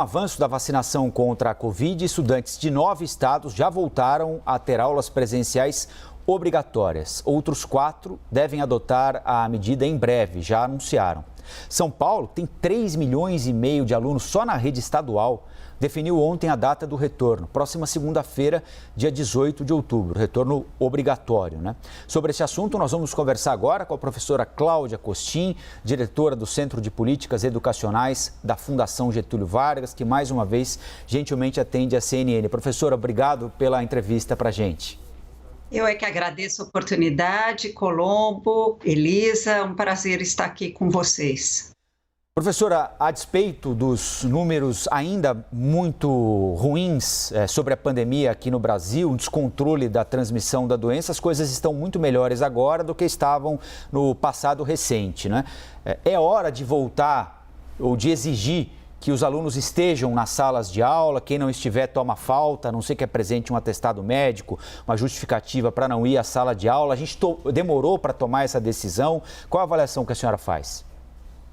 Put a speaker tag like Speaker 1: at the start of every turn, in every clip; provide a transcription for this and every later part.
Speaker 1: Avanço da vacinação contra a Covid, estudantes de 9 estados já voltaram a ter aulas presenciais obrigatórias. Outros 4 devem adotar a medida em breve, já anunciaram. São Paulo tem 3,5 milhões de alunos só na rede estadual. Definiu ontem a data do retorno, próxima segunda-feira, dia 18 de outubro, retorno obrigatório, né? Sobre esse assunto, nós vamos conversar agora com a professora Cláudia Costin, diretora do Centro de Políticas Educacionais da Fundação Getúlio Vargas, que mais uma vez gentilmente atende a CNN. Professora, obrigado pela entrevista para a gente.
Speaker 2: Eu é que agradeço a oportunidade, Colombo, Elisa, é um prazer estar aqui com vocês.
Speaker 1: Professora, a despeito dos números ainda muito ruins sobre a pandemia aqui no Brasil, um descontrole da transmissão da doença, as coisas estão muito melhores agora do que estavam no passado recente, né? É hora de voltar ou de exigir que os alunos estejam nas salas de aula, quem não estiver toma falta, a não ser que apresente um atestado médico, uma justificativa para não ir à sala de aula. A gente demorou para tomar essa decisão. Qual a avaliação que a senhora faz?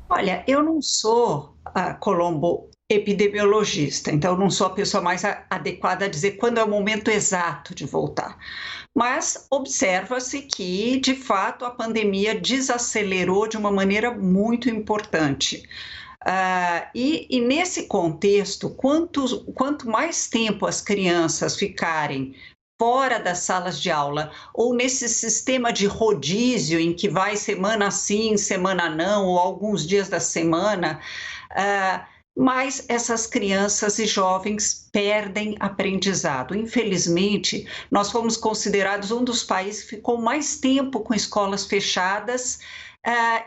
Speaker 2: Olha, eu não sou, Colombo, epidemiologista, então eu não sou a pessoa mais adequada a dizer quando é o momento exato de voltar. Mas observa-se que, de fato, a pandemia desacelerou de uma maneira muito importante. E nesse contexto, quanto mais tempo as crianças ficarem fora das salas de aula ou nesse sistema de rodízio em que vai semana sim, semana não, ou alguns dias da semana, mas essas crianças e jovens perdem aprendizado. Infelizmente, nós fomos considerados um dos países que ficou mais tempo com escolas fechadas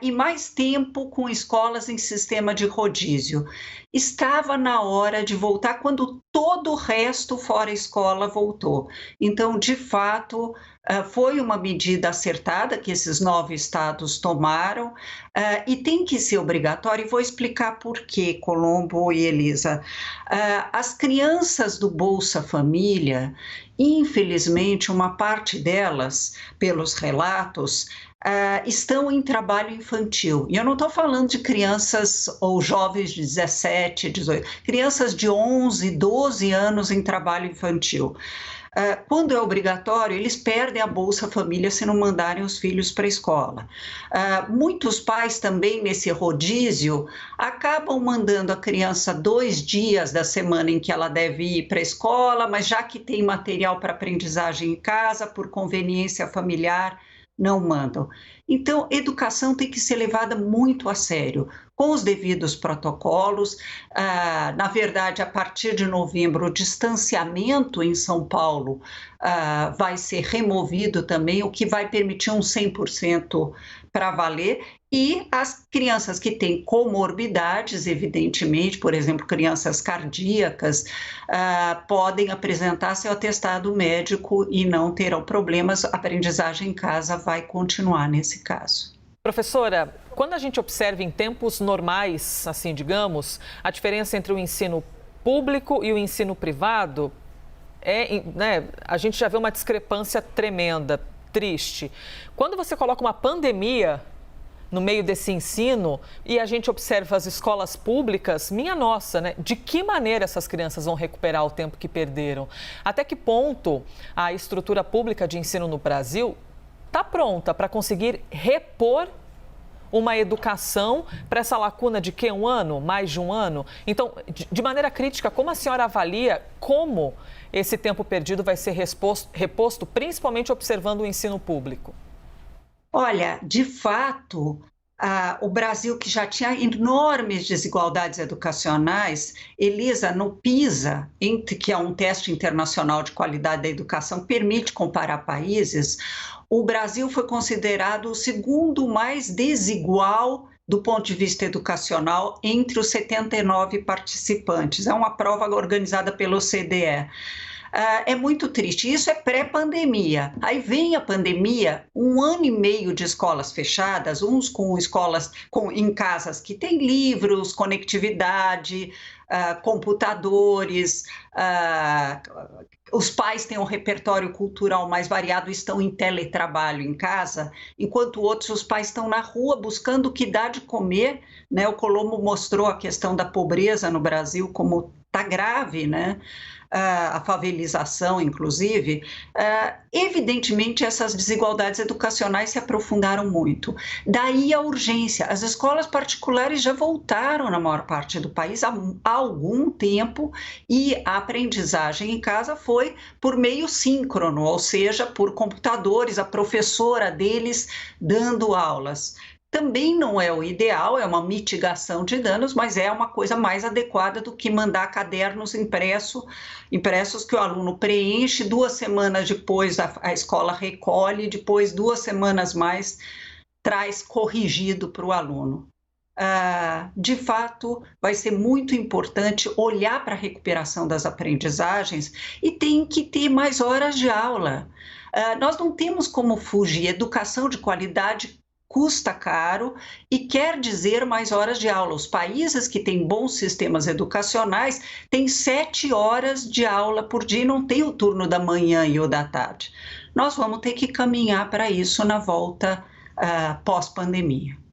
Speaker 2: e mais tempo com escolas em sistema de rodízio. Estava na hora de voltar quando todo o resto fora escola voltou. Então, de fato, foi uma medida acertada que esses 9 estados tomaram e tem que ser obrigatório. E vou explicar por quê, Colombo e Elisa. As crianças do Bolsa Família, infelizmente, uma parte delas, pelos relatos, estão em trabalho infantil. E eu não estou falando de crianças ou jovens de 17, 18, crianças de 11, 12 anos em trabalho infantil. Quando é obrigatório, eles perdem a Bolsa Família se não mandarem os filhos para a escola. Muitos pais também, nesse rodízio, acabam mandando a criança 2 dias da semana em que ela deve ir para a escola, mas já que tem material para aprendizagem em casa, por conveniência familiar, não mandam. Então, educação tem que ser levada muito a sério, com os devidos protocolos. Na verdade, a partir de novembro, o distanciamento em São Paulo vai ser removido também, o que vai permitir um 100% para valer. E as crianças que têm comorbidades, evidentemente, por exemplo, crianças cardíacas, podem apresentar seu atestado médico e não terão problemas. A aprendizagem em casa vai continuar nesse caso.
Speaker 3: Professora, quando a gente observa em tempos normais, assim digamos, a diferença entre o ensino público e o ensino privado, a gente já vê uma discrepância tremenda, triste. Quando você coloca uma pandemia no meio desse ensino e a gente observa as escolas públicas, minha nossa, né? De que maneira essas crianças vão recuperar o tempo que perderam? Até que ponto a estrutura pública de ensino no Brasil está pronta para conseguir repor uma educação para essa lacuna de que 1 ano, mais de 1 ano? Então, de maneira crítica, como a senhora avalia como esse tempo perdido vai ser reposto, principalmente observando o ensino público?
Speaker 2: Olha, de fato, o Brasil, que já tinha enormes desigualdades educacionais, Elisa, no PISA, que é um teste internacional de qualidade da educação, permite comparar países, o Brasil foi considerado o segundo mais desigual do ponto de vista educacional entre os 79 participantes. É uma prova organizada pelo OCDE. É muito triste. Isso é pré-pandemia. Aí vem a pandemia, 1 ano e meio de escolas fechadas, uns com escolas em casas que têm livros, conectividade, computadores, os pais têm um repertório cultural mais variado, estão em teletrabalho em casa, enquanto outros, os pais estão na rua buscando o que dá de comer, né? O Colombo mostrou a questão da pobreza no Brasil como está grave, né? A favelização, inclusive. Evidentemente, essas desigualdades educacionais se aprofundaram muito. Daí a urgência. As escolas particulares já voltaram na maior parte do país há algum tempo e a aprendizagem em casa foi por meio síncrono, ou seja, por computadores, a professora deles dando aulas. Também não é o ideal, é uma mitigação de danos, mas é uma coisa mais adequada do que mandar cadernos impressos que o aluno preenche, 2 semanas depois a escola recolhe, depois 2 semanas mais traz corrigido para o aluno. De fato, vai ser muito importante olhar para a recuperação das aprendizagens e tem que ter mais horas de aula. Nós não temos como fugir, educação de qualidade custa caro e quer dizer mais horas de aula. Os países que têm bons sistemas educacionais têm 7 horas de aula por dia e não tem o turno da manhã e o da tarde. Nós vamos ter que caminhar para isso na volta pós-pandemia.